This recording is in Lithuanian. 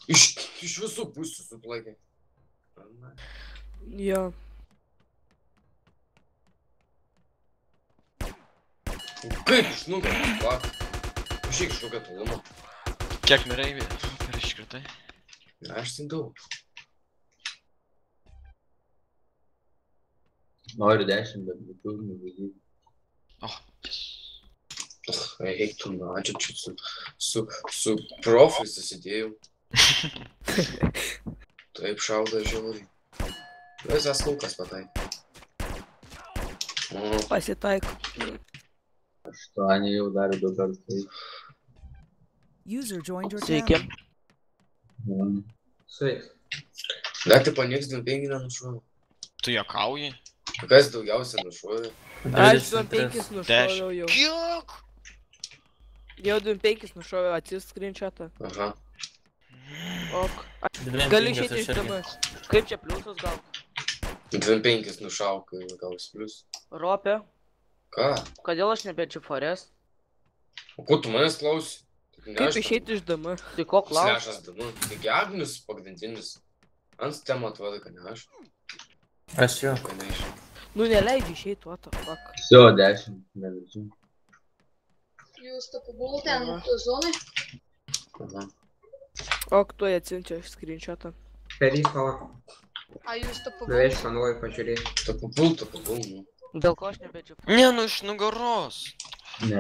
Iš visų pusių suplaikė. Jo. Kaip iš nugaros, plak? Pažiūrėk iš kokio tolumo. Kiek mirai per iškritai? Ne, aš ten daug. Noriu 10, bet būtų nuvaidyti. Oh, yes. Eik tu nadžia, čia su profais susidėjau. Taip šauda žiauriai. Visas laukas patai. Pasitaiko. 8 jau dar 2 kartai. User joined your Sveiki. channel. Sveiks. Dar tipo nieks 25 nenušuoja. Tu juokauji? Kas daugiausia nušuoja? Aš 25 nušoviau jau. Kiek? Jau 25 nušoviau, atsiųsk screenshotą. Aha. Ok. Gali išeiti iš DM. Kaip čia pliusus gal? 25 nušauk, gaus plius. Ropė, Ką? kodėl aš nebėčiu forest? O ko tu manęs klausi? Kaip išeiti iš DM? Tai ko klaus? Slešas danu. Tik Agnius pagrindinis. Ant temą atvada, kad ne aš. Aš jo. Kad ne iš. Nu neleidži išeiti, what the fuck. Все, 10, neverčiu. Jūs tapu buvau ten zonai? Aha. Ok, tuoj atsiunčia screenshotą. Per reikalą. A jūs tapu Nuvež panuoju pažiūrėti. Ta papulta, nu. Dėl ko aš nebėčiu? Ne, nu iš nugaros. Ne,